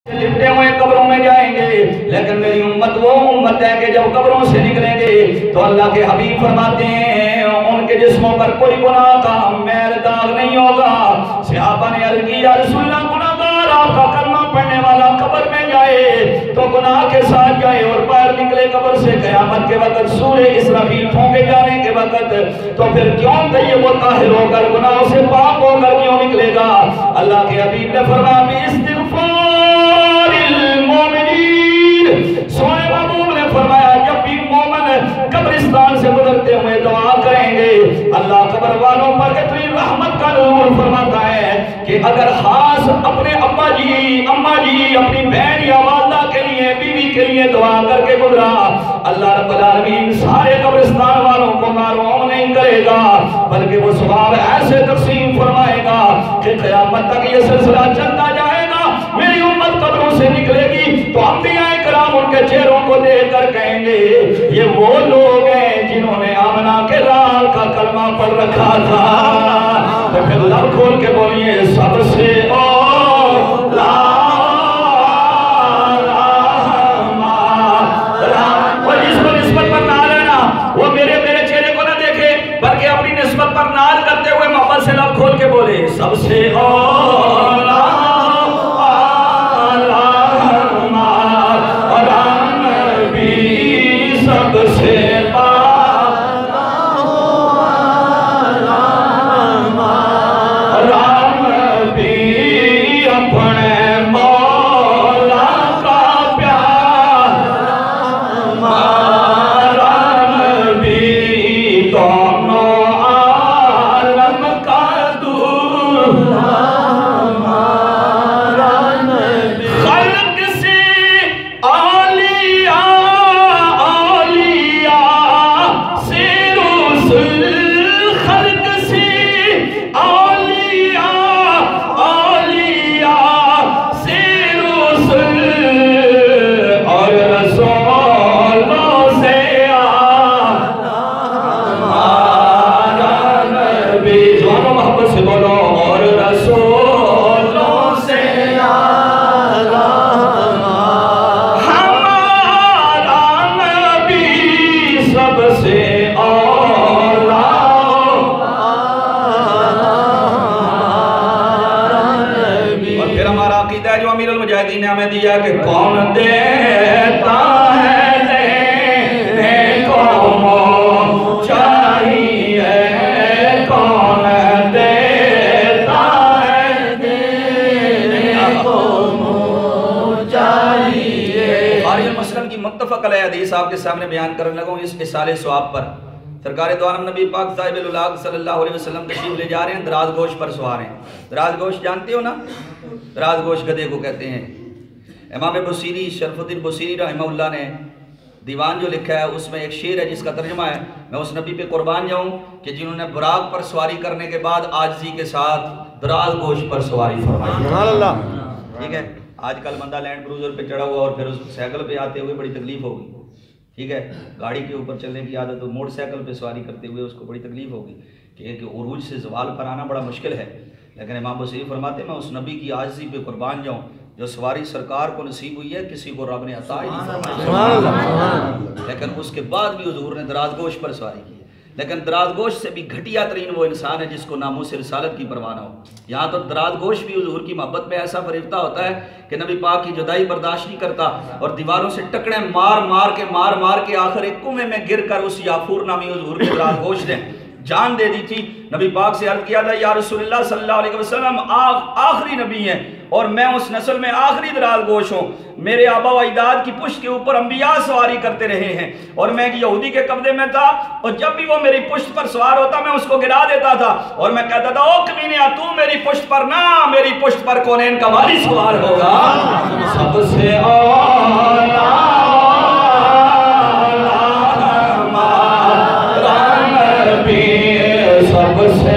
لپٹے ہوئے قبروں میں جائیں گے، لیکن میری امت وہ امت ہے کہ جب قبروں سے نکلیں گے تو اللہ کے حبیب فرماتے ہیں ان کے جسموں پر کوئی گناہ کا میر داغ نہیں ہوگا۔ صحابہ نے عرض کی یا رسول اللہ گناہگار آپ کا کلمہ پڑھنے والا قبر میں جائے تو گناہ کے ساتھ جائے اور باہر نکلے قبر سے قیامت کے وقت سورہ اسرافیل پھونکے جانے کے وقت تو پھر کیوں طیب و طاہر ہو کر گناہوں سے پاک ہو کر کیوں نکلے گا؟ اللہ کے حبیب نے فرمایا استغفار المومنین، سونے محبوب نے فرمایا جب بھی مومن قبرستان سے گزرتے ہوئے دعا کریں گے اللہ قبر والوں پر اتنی رحمت کا نور فرماتا ہے کہ اگر خاص اپنے ابا جی اماں جی اپنی بہن یا والدہ کے لیے بیوی کے لیے دعا کر کے گزرا اللہ رب العالمین سارے قبرستان والوں کو محروم نہیں کرے گا بلکہ وہ ثواب ایسے تقسیم فرمائے گا کہ قیامت تک یہ سلسلہ چلتا جائے گا۔ میری امت قبروں سے نکلے گی تو انبیاء کرام ان کے چہروں کو دیکھ کر کہیں گے یہ وہ لوگ ہیں جنہوں نے آمنہ کے لال کا کلمہ پڑھ رکھا تھا۔ تو پھر لب کھول کے بولیے سب سے اولا وہ میرے چہرے کو نہ دیکھے بلکہ اپنی نسبت پر ناز کرتے ہوئے محبت سے لب کھول کے بولے سب سے اولا نبی سب سے دیا کہ کون دیتا ہے دینے کو چاہیے کون دیتا ہے دینے کو چاہیے۔ بخاری مسلم کی متفق علیہ حدیث آپ کے سامنے بیان کرنے لگوں اس اصال ثواب پر۔ سرکار دو عالم نبی پاک صاحب الولاق صلی اللہ علیہ وسلم تشریف لے جا رہے ہیں، دراز گوشت پر سوار ہیں۔ دراز گوشت جانتے ہو نا؟ دراز گوشت گدھے کو کہتے ہیں۔ امام بصیری شرف الدین بصیری رحمہ اللہ نے دیوان جو لکھا ہے اس میں ایک شعر ہے جس کا ترجمہ ہے میں اس نبی پہ قربان جاؤں کہ جنہوں نے براق پر سواری کرنے کے بعد عاجزی کے ساتھ دراز گوشت پر سواری فرمائی۔ سبحان اللہ۔ ٹھیک ہے، آج کل بندہ لینڈ کروزر پہ چڑھا ہوا اور پھر اس سائیکل پہ آتے ہوئے بڑی تکلیف ہوگی۔ ٹھیک ہے، گاڑی کے اوپر چلنے کی عادت ہو، موٹر سائیکل پہ سواری کرتے ہوئے اس کو بڑی تکلیف ہوگی کہ عروج سے زوال پر آنا بڑا مشکل ہے، لیکن امام بصیری فرماتے ہیں میں اس نبی کی عاجزی پہ قربان جاؤں جو سواری سرکار کو نصیب ہوئی ہے کسی کو رب نے عطا ہی نہیں فرمائی، لیکن اس کے بعد بھی حضور نے دراز گوشت پر سواری کی۔ لیکن دراز گوشت سے بھی گھٹیا ترین وہ انسان ہے جس کو ناموس رسالت کی پرواہ نہ ہو۔ یہاں تو دراز گوشت بھی حضور کی محبت میں ایسا فریفتہ ہوتا ہے کہ نبی پاک کی جدائی برداشت نہیں کرتا اور دیواروں سے ٹکڑے مار مار کے آخر ایک کنویں میں گر کر اس یافور نامی حضور کے دراز گوشت نے جان دے دی تھی۔ نبی پاک سے عرض کیا تھا یا رسول اللہ صلی اللہ علیہ وسلم آخری نبی ہیں اور میں اس نسل میں آخری دراز گوش ہوں، میرے آبا و اجداد کی پشت کے اوپر انبیاء سواری کرتے رہے ہیں اور میں ایک یہودی کے قبضے میں تھا اور جب بھی وہ میری پشت پر سوار ہوتا میں اس کو گرا دیتا تھا اور میں کہتا تھا او کمینیا تو میری پشت پر نہ، میری پشت پر کونین کا والی سوار ہوگا۔ سب سے اولا سب سے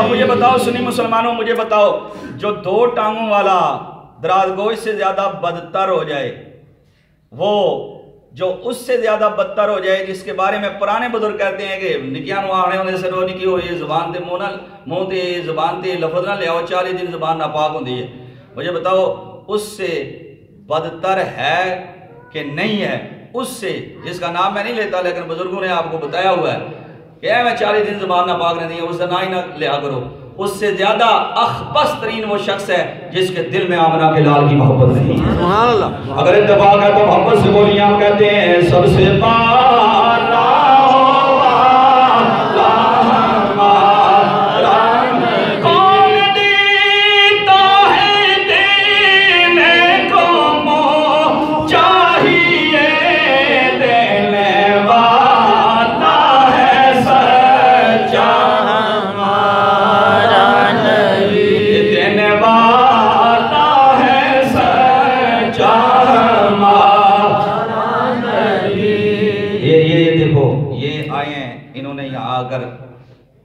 مجھے بتاؤ سنی مسلمانوں، مجھے بتاؤ جو دو ٹانگوں والا دراز گوشت سے زیادہ بدتر ہو جائے وہ جو اس سے زیادہ بدتر ہو جائے، جس کے بارے میں پرانے بزرگ کہتے ہیں کہ نکیاں آنے ہونے سے رو نکی ہو، یہ زبان تے منہ تے زبان تے لفظ نہ لے آؤ، 40 دن زبان ناپاک ہوتی ہے. مجھے بتاؤ اس سے بدتر ہے کہ نہیں ہے؟ اس سے، جس کا نام میں نہیں لیتا لیکن بزرگوں نے آپ کو بتایا ہوا ہے کہ میں 40 دن زبان ناپاک رہتی ہے، اس سے نہ ہی نہ لیا کرو. اس سے زیادہ اخبث ترین وہ شخص ہے جس کے دل میں آمنہ کے لال کی محبت نہیں ہے. سبحان اللہ. اگر اتفاق ہے تو محبت سے بولیاں کہتے ہیں سب سے بالا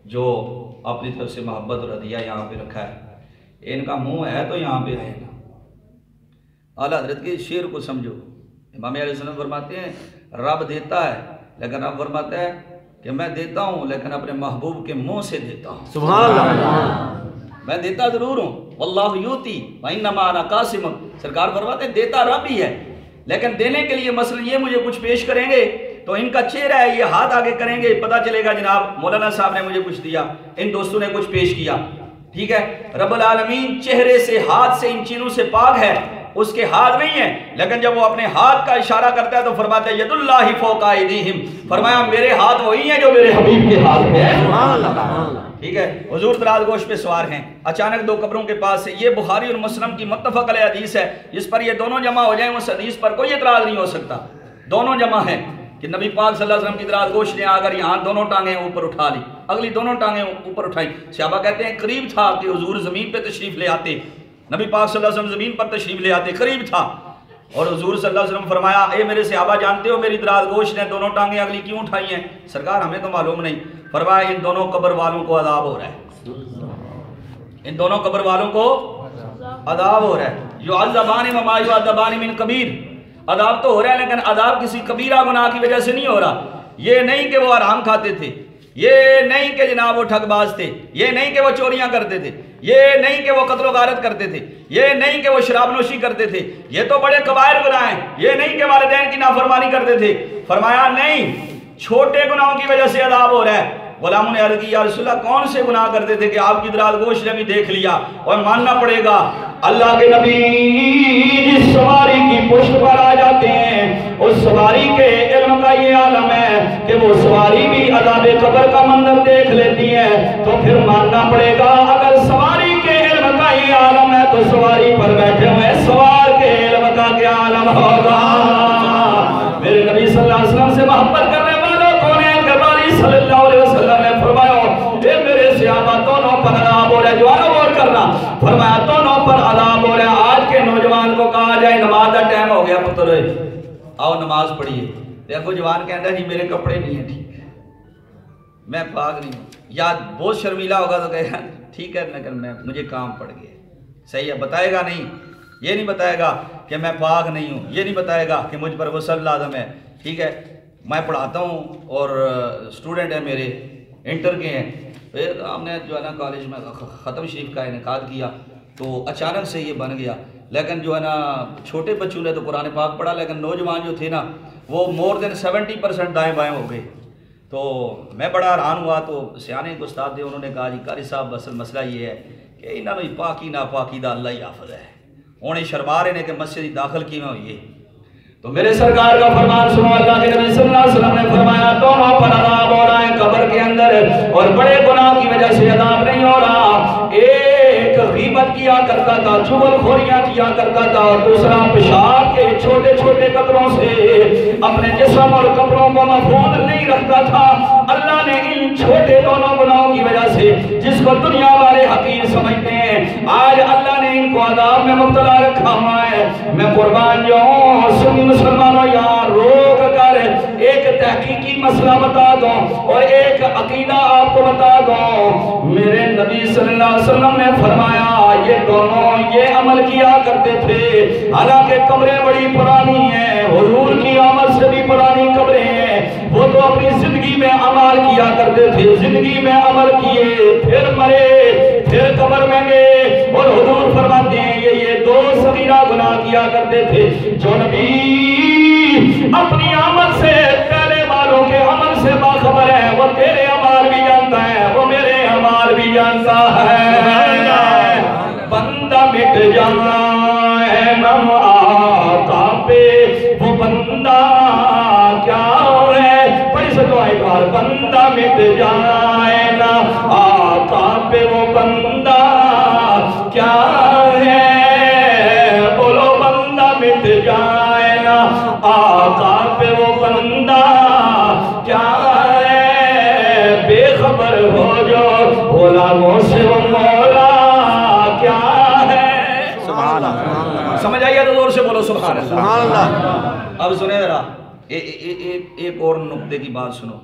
جو اپنی طرف سے محبت اور عطیہ یہاں پہ رکھا ہے، ان کا منہ ہے تو یہاں پہ رہے گا. اعلیٰ حضرت کے شعر کو سمجھو. امام علیہ السلام فرماتے ہیں رب دیتا ہے لیکن رب فرماتا ہے کہ میں دیتا ہوں لیکن اپنے محبوب کے منہ سے دیتا ہوں. سبحان اللہ. میں دیتا ضرور ہوں، واللہ یوتی وانما انا قاسم. سرکار فرماتے ہیں دیتا رب ہی ہے، لیکن دینے کے لیے مثلا یہ مجھے کچھ پیش کریں گے تو ان کا چہرہ ہے، یہ ہاتھ آگے کریں گے، پتہ چلے گا جناب مولانا صاحب نے مجھے کچھ دیا، ان دوستوں نے کچھ پیش کیا. ٹھیک ہے، رب العالمین چہرے سے، ہاتھ سے، ان چیزوں سے پاک ہے، اس کے ہاتھ نہیں ہے، لیکن جب وہ اپنے ہاتھ کا اشارہ کرتا ہے تو فرماتا ہے ید اللہ فوق ایدیہم. فرمایا میرے ہاتھ وہی ہیں جو میرے حبیب کے ہاتھ ہیں. ٹھیک ہے، حضور دراز گوش پہ سوار ہیں، اچانک دو قبروں کے پاس سے. یہ بخاری اور مسلم کی متفق علیہ حدیث ہے، جس پر یہ دونوں جمع ہو جائیں اس حدیث پر کوئی اعتراض نہیں ہو سکتا. دونوں جمع ہیں کہ نبی پاک صلی اللہ علیہ وسلم کی دراز گوش نے اگر یہاں دونوں ٹانگیں اوپر اٹھا لی، اگلی دونوں ٹانگیں اوپر اٹھائیں. صحابہ کہتے ہیں قریب تھا کہ حضور زمین پہ تشریف لے آتے، نبی پاک صلی اللہ علیہ وسلم زمین پر تشریف لے آتے، قریب تھا. اور حضور صلی اللہ علیہ وسلم فرمایا اے میرے صحابہ جانتے ہو میری دراز گوش نے دونوں ٹانگیں اگلی کیوں اٹھائی ہیں؟ سرکار ہمیں تو معلوم نہیں. فرمایا ان دونوں قبر والوں کو عذاب ہو رہا ہے، ان دونوں قبر والوں کو عذاب ہو رہا ہے. یعذبان وما یعذبان من کبیر. عذاب تو ہو رہا ہے لیکن عذاب کسی کبیرہ گناہ کی وجہ سے نہیں ہو رہا. یہ نہیں کہ وہ حرام کھاتے تھے، یہ نہیں کہ جناب وہ ٹھگ باز تھے، یہ نہیں کہ وہ چوریاں کرتے تھے، یہ نہیں کہ وہ قتل و غارت کرتے تھے، یہ نہیں کہ وہ شراب نوشی کرتے تھے، یہ تو بڑے کبائر گناہ ہیں. یہ نہیں کہ والدین کی نافرمانی کرتے تھے. فرمایا نہیں، چھوٹے گناہوں کی وجہ سے عذاب ہو رہا ہے. غلاموں نے عرض کی یا رسول اللہ کون سے گناہ کرتے تھے کہ آپ کی دراز گوش نے بھی دیکھ لیا اور ماننا پڑے گا. اللہ کے نبی جس سواری کی پشت پر آ جاتے ہیں اس سواری کے علم کا یہ عالم ہے کہ وہ سواری بھی عذاب قبر کا منظر دیکھ لیتی ہے. تو پھر ماننا پڑے گا اگر سواری کے علم کا یہ عالم ہے تو سواری پر بیٹھے ہوئے سوار کے علم کا کیا عالم ہوگا. میرے نبی صلی اللہ علیہ وسلم سے محبت کرنے والوں کون ہے کہ نبی صلی اللہ علیہ وسلم نے فرمایا اے میرے صحابہ دونوں پر عذاب ہو رہا ہے. جوانوں غور کرنا، فرمایا دونوں پر عذاب ہو رہا ہے. آج کے نوجوان کو کہا جائے نماز کا ٹائم ہو گیا پتر آؤ نماز پڑھیے، دیکھو جوان کہتا ہے جی میرے کپڑے نہیں ہیں، ٹھیک ہے میں پاک نہیں ہوں. یا بہت شرمیلا ہوگا تو کہے گا ٹھیک ہے لیکن مجھے کام پڑ گیا. صحیح ہے، بتائے گا نہیں، یہ نہیں بتائے گا کہ میں پاک نہیں ہوں، یہ نہیں بتائے گا کہ مجھ پر غسل لازم ہے. ٹھیک ہے، میں پڑھاتا ہوں اور اسٹوڈنٹ ہیں میرے انٹر کے ہیں. پھر ہم نے جو ہے نا کالج میں ختم شریف کا انعقاد کیا تو اچانک سے یہ بن گیا. لیکن جو ہے نا چھوٹے بچوں نے تو قرآن پاک پڑھا لیکن نوجوان جو تھے نا وہ مور دین 70% دائیں بائیں ہو گئے. تو میں بڑا حیران ہوا. تو سیانے ایک استاد تھے، انہوں نے کہا جی قاری صاحب اصل مسئلہ یہ ہے کہ انہوں نے پاکی ناپاکی دا اللہ ہی حافظ ہے، انہیں شرما رہے نے کہ مسجد داخل کی میں ہوئی ہے. تو میرے سرکار کا فرمان سنو. اللہ کے نبی صلی اللہ علیہ وسلم نے فرمایا دونوں پر عذاب ہو رہا ہے قبر کے اندر اور بڑے گناہ کی وجہ سے عذاب نہیں ہو رہا. ایک غیبت کیا کرتا تھا، چغل خوریاں کیا کرتا تھا، اور دوسرا پیشاب کے چھوٹے چھوٹے قطروں سے اپنے جسم اور کپڑوں کو محفوظ نہیں رکھتا تھا. اللہ نے ان چھوٹے دونوں گناہوں کی وجہ سے جس کو دنیا والے حقیر سمجھتے ہیں آج اللہ نے ان کو عذاب میں مبتلا رکھا ہوا ہے. میں قربان جاؤں سنی مسلمانوں یہاں روک کر ایک تحقیقی مسئلہ بتا دوں اور ایک عقیدہ آپ کو بتا دوں. میرے نبی صلی اللہ علیہ وسلم نے فرمایا یہ دونوں یہ عمل کیا کرتے تھے، حالانکہ قبریں بڑی پرانی ہیں، حضور کی آمد سے بھی پرانی قبریں ہیں، وہ تو اپنی زندگی میں عمل کیا کرتے تھے، زندگی میں عمل کیے، پھر مرے، پھر قبر میں گئے، اور حضور فرماتے ہیں یہ دو صغیرہ گناہ کیا کرتے تھے۔ جو نبی اپنی عمل سے پہلے والوں کے عمل سے باخبر ہے، وہ تیرے عمل بھی جانتا ہے، وہ میرے عمل بھی جانتا ہے۔ بندہ مٹ جائے نہ آقا پہ، وہ بندہ کیا ہے، پڑھ سکو ایک بار، بندہ مٹ جائے نہ آقا پہ، وہ بندہ کیا ہے، بولو بندہ مٹ جائے نہ آقا پہ، وہ بندہ کیا ہے، بے خبر ہو جو غلاموں سے وہ مولا کیا ہے۔ سبحان اللہ، سمجھ آئیے تو زور سے بولو سبحان اللہ۔ سبحان اللہ۔ اب سنیں ذرا ایک اور نقطے کی بات سنو۔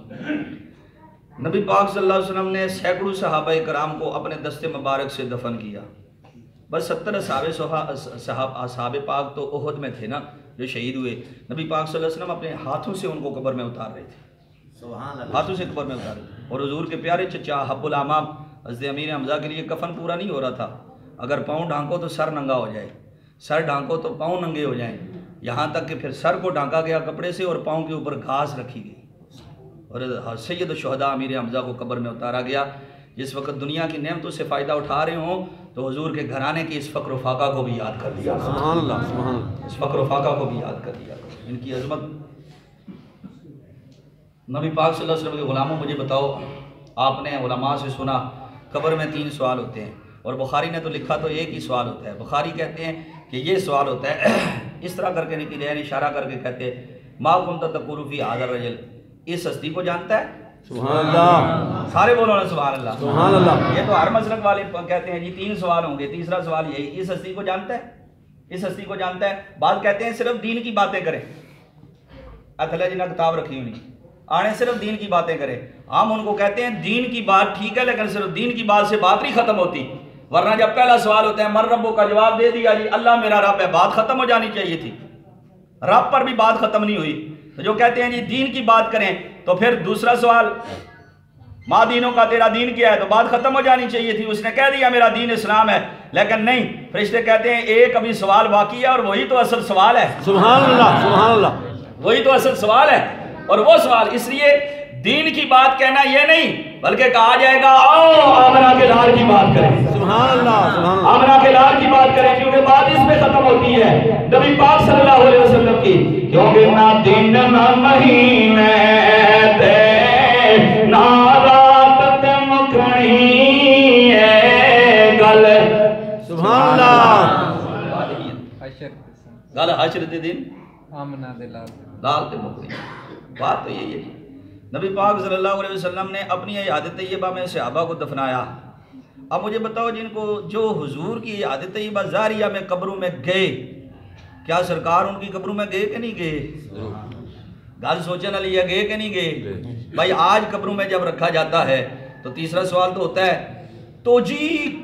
نبی پاک صلی اللہ علیہ وسلم نے سینکڑوں صحابہ کرام کو اپنے دست مبارک سے دفن کیا، بس 70 اصحاب پاک تو احد میں تھے نا جو شہید ہوئے، نبی پاک صلی اللہ علیہ وسلم اپنے ہاتھوں سے ان کو قبر میں اتار رہے تھے، سبحان اللہ، ہاتھوں سے قبر میں اتار رہے تھے۔ اور حضور کے پیارے چچا حب الامام حضرت امیر حمزہ کے لیے کفن پورا نہیں ہو رہا تھا، اگر پاؤں ڈھانکو تو سر ننگا ہو جائے، سر ڈھانکو تو پاؤں ننگے ہو جائیں، یہاں تک کہ پھر سر کو ڈھانکا گیا کپڑے سے اور پاؤں کے اوپر گھاس رکھی گئی، اور سید الشہداء امیر حمزہ کو قبر میں اتارا گیا۔ جس وقت دنیا کی نعمتوں سے فائدہ اٹھا رہے ہوں تو حضور کے گھرانے کی اس فقر و فاقہ کو بھی یاد کر دیا، سبحان اللہ، سبحان اللہ، اس فقر و فاقہ کو بھی یاد کر دیا، ان کی عظمت۔ نبی پاک صلی اللہ علیہ وسلم کے غلاموں، مجھے بتاؤ، آپ نے علماء سے سنا قبر میں 3 سوال ہوتے ہیں، اور بخاری نے تو لکھا تو ایک ہی سوال ہوتا ہے۔ بخاری کہتے ہیں کہ یہ سوال ہوتا ہے اس طرح کر کے نکلے، یعنی اشارہ کر کے کہتے ہیں ما کنت تقول فی ھذا الرجل، اس ہستی کو جانتا ہے؟ سبحان اللہ، سارے بولو نا سبحان اللہ، سبحان اللہ۔ یہ تو ہر مسلک والے کہتے ہیں جی 3 سوال ہوں گے، تیسرا سوال یہی، اس ہستی کو جانتا ہے، اس ہستی کو جانتا ہے؟ بعض کہتے ہیں صرف دین کی باتیں کریں، اتھلے جنہ کتاب رکھی ہوئی آنے صرف دین کی باتیں کریں۔ ہم ان کو کہتے ہیں دین کی بات ٹھیک ہے، لیکن صرف دین کی بات سے بات نہیں ختم ہوتی، ورنہ جب پہلا سوال ہوتا ہے من ربو کا جواب دے دیا جی اللہ میرا رب ہے، بات ختم ہو جانی چاہیے تھی، رب پر بھی بات ختم نہیں ہوئی۔ تو جو کہتے ہیں جی دین کی بات کریں تو پھر دوسرا سوال ماں دینوں کا، تیرا دین کیا ہے، تو بات ختم ہو جانی چاہیے تھی، اس نے کہہ دیا میرا دین اسلام ہے، لیکن نہیں، فرشتے کہتے ہیں ایک ابھی سوال باقی ہے اور وہی تو اصل سوال ہے، سبحان اللہ، سبحان اللہ، وہی تو اصل سوال ہے۔ اور وہ سوال اس لیے دین کی بات کہنا یہ نہیں، بلکہ کہا جائے گا آؤ آمنہ کے لال کی بات کریں، سبحان اللہ، سبحان اللہ، آمنہ کے لال کی بات کریں، کیونکہ بات اس میں ختم ہوتی ہے نبی پاک صلی اللہ علیہ وسلم کی، کیونکہ نہ دن نہ مہینے تے نہ رات تے مکھنی ہے گل، سبحان اللہ، گل حشر دے دن آمنہ دے لال لال تے مکھنی، بات تو یہی ہے جی۔ نبی پاک صلی اللہ علیہ وسلم نے اپنی عہد طیبہ میں صحابہ کو دفنایا۔ اب مجھے بتاؤ جن کو جو حضور کی عہد طیبہ زاریہ میں قبروں میں گئے، کیا سرکار ان کی قبروں میں گئے کہ نہیں گئے؟ گل سوچنے والی ہے، گئے کہ نہیں گئے؟ بھائی آج قبروں میں جب رکھا جاتا ہے تو تیسرا سوال تو ہوتا ہے تو جی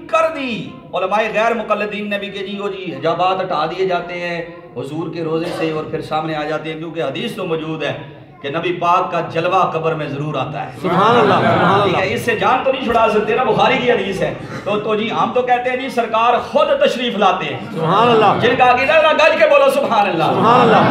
کر دی، علماء غیر مقلدین نے بھی کہ جی وہ جی حجابات ہٹا دیے جاتے ہیں حضور کے روزے سے اور پھر سامنے آ جاتے ہیں، کیونکہ حدیث تو موجود ہے کہ نبی پاک کا جلوہ قبر میں ضرور آتا ہے، سبحان اللہ، سبحان ٹھیک ہے، اللہ، اس سے جان تو نہیں چھڑا سکتے نا، بخاری کی حدیث ہے، تو جی ہم تو کہتے ہیں جی سرکار خود تشریف لاتے ہیں، سبحان اللہ، جن کا عقیدہ نا گج کے بولو سبحان اللہ، سبحان اللہ،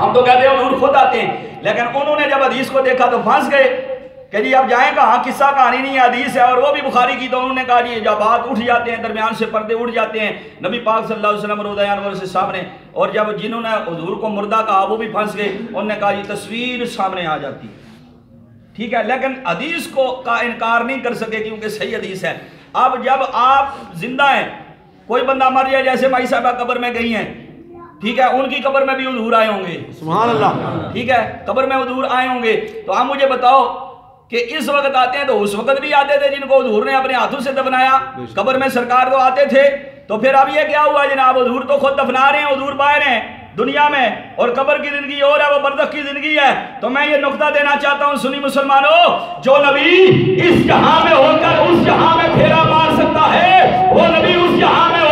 ہم تو کہتے ہیں حضور خود آتے ہیں، لیکن انہوں نے جب حدیث کو دیکھا تو پھنس گئے کہ جی اب جائیں کہاں، قصہ کہانی نہیں ہے، حدیث ہے اور وہ بھی بخاری کی، تو انہوں نے کہا جی جب بات اٹھ جاتے ہیں، درمیان سے پردے اٹھ جاتے ہیں، نبی پاک صلی اللہ علیہ وسلم روضہ انور سے سامنے، اور جب جنہوں نے حضور کو مردہ کہا وہ بھی پھنس گئے، انہوں نے کہا جی تصویر سامنے آ جاتی، ٹھیک ہے، لیکن حدیث کو کا انکار نہیں کر سکے کیونکہ صحیح حدیث ہے۔ اب جب آپ زندہ ہیں، کوئی بندہ مر جائے، جیسے مائی صاحبہ قبر میں گئی ہیں، ٹھیک ہے، ان کی قبر میں بھی حضور آئے ہوں گے، سبحان اللہ، ٹھیک ہے، قبر میں حضور آئے ہوں گے، تو آپ مجھے بتاؤ کہ اس وقت آتے ہیں تو اس وقت بھی آتے تھے جن کو حضور نے اپنے ہاتھوں سے دفنایا، قبر میں سرکار تو آتے تھے، تو پھر اب یہ کیا ہوا جناب، حضور تو خود دفنا رہے ہیں، حضور باہر ہیں دنیا میں، اور قبر کی زندگی اور ہے، وہ برزخ کی زندگی ہے۔ تو میں یہ نقطہ دینا چاہتا ہوں سنی مسلمانوں، جو نبی اس جہاں میں ہو کر اس جہاں میں پھیرا مار سکتا ہے، وہ نبی اس جہاں میں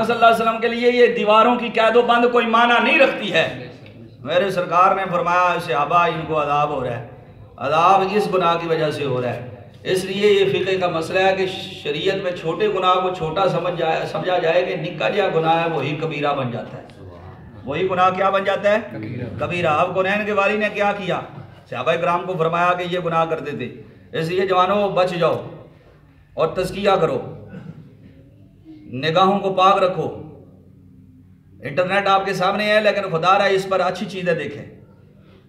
پاک صلی اللہ علیہ وسلم کے لیے یہ دیواروں کی قید و بند کوئی معنی نہیں رکھتی ہے۔ میرے سرکار نے فرمایا صحابہ ان کو عذاب ہو رہا ہے، عذاب اس گناہ کی وجہ سے ہو رہا ہے۔ اس لیے یہ فقہ کا مسئلہ ہے کہ شریعت میں چھوٹے گناہ کو چھوٹا سمجھا جائے کہ نکا جا گناہ ہے وہی کبیرہ بن جاتا ہے۔ وہی گناہ کیا بن جاتا ہے؟ کبیرہ۔ اب قرآن کے والی نے کیا کیا؟ صحابہ کرام کو فرمایا کہ یہ گناہ کرتے تھے، اس لیے جوانوں بچ جاؤ اور تزکیہ کرو، نگاہوں کو پاک رکھو۔ انٹرنیٹ آپ کے سامنے ہے لیکن خدا رہا اس پر اچھی چیزیں دیکھیں۔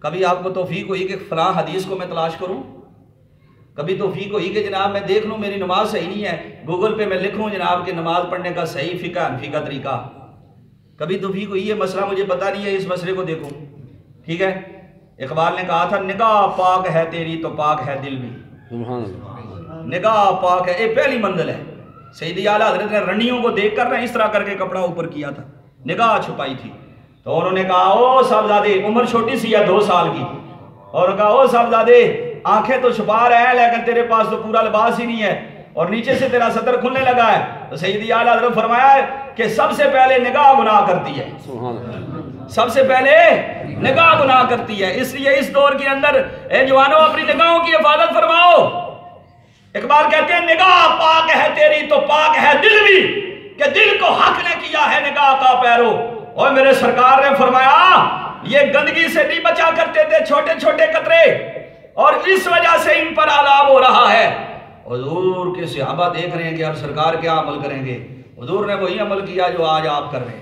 کبھی آپ کو توفیق ہوئی کہ فلاں حدیث کو میں تلاش کروں، کبھی توفیق ہوئی کہ جناب میں دیکھ لوں میری نماز صحیح نہیں ہے، گوگل پہ میں لکھوں جناب کہ نماز پڑھنے کا صحیح فقہ حنفی کا طریقہ۔ کبھی توفیق ہوئی یہ مسئلہ مجھے پتہ نہیں ہے، اس مسئلے کو دیکھوں۔ ٹھیک ہے، اقبال نے کہا تھا نگاہ پاک ہے تیری تو پاک ہے دل بھی۔ سبحان اللہ۔ نگاہ پاک ہے، یہ پہلی منزل ہے۔ سیدی اعلیٰ حضرت نے رنڈیوں کو دیکھ کر اس طرح کر کے کپڑا اوپر کیا تھا، نگاہ چھپائی تھی۔ تو انہوں نے کہا او صاحبزادے، عمر چھوٹی سی ہے 2 سال کی، اور کہا او صاحبزادے آنکھیں تو چھپا رہے ہیں لیکن تیرے پاس تو پورا لباس ہی نہیں ہے اور نیچے سے تیرا صدر کھلنے لگا ہے۔ تو سیدی اعلیٰ حضرت فرمایا کہ سب سے پہلے نگاہ گناہ کرتی ہے، سبحان اللہ۔ سب سے پہلے نگاہ گناہ کرتی ہے۔ اس لیے اس دور کے اندر اے جوانوں اپنی نگاہوں کی حفاظت فرماؤ۔ اقبال کہتے ہیں نگاہ پاک ہے تیری تو پاک ہے دل بھی، کہ دل کو حق نے کیا ہے نگاہ کا پیرو۔ اور میرے سرکار نے فرمایا یہ گندگی سے نہیں بچا کرتے تھے چھوٹے چھوٹے قطرے، اور اس وجہ سے ان پر عذاب ہو رہا ہے۔ حضور کے صحابہ دیکھ رہے ہیں کہ اب سرکار کیا عمل کریں گے۔ حضور نے وہی عمل کیا جو آج آپ کر رہے ہیں۔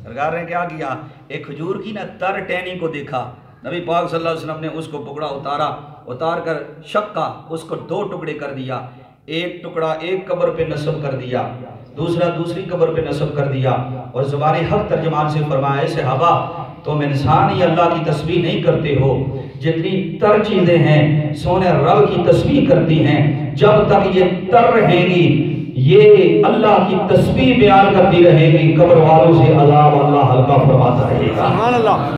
سرکار نے کیا کیا؟ ایک کھجور کی تر ٹہنی کو دیکھا، نبی پاک صلی اللہ علیہ وسلم نے اس کو پکڑا، اتار کر شقہ اس کو 2 ٹکڑے کر دیا، ایک ٹکڑا ایک قبر پہ نصب کر دیا، دوسرا دوسری قبر پہ نصب کر دیا، اور زبان حق ترجمان سے فرمایا اے صحابہ تم انسان ہی اللہ کی تسبیح نہیں کرتے ہو، جتنی تر چیزیں ہیں سونے رب کی تسبیح کرتی ہیں، جب تک یہ تر رہیں گی یہ اللہ کی تسبیح بیان کرتی رہے گی، قبر والوں سے عذاب اللہ ہلکا فرماتا رہے گا۔ سبحان اللہ۔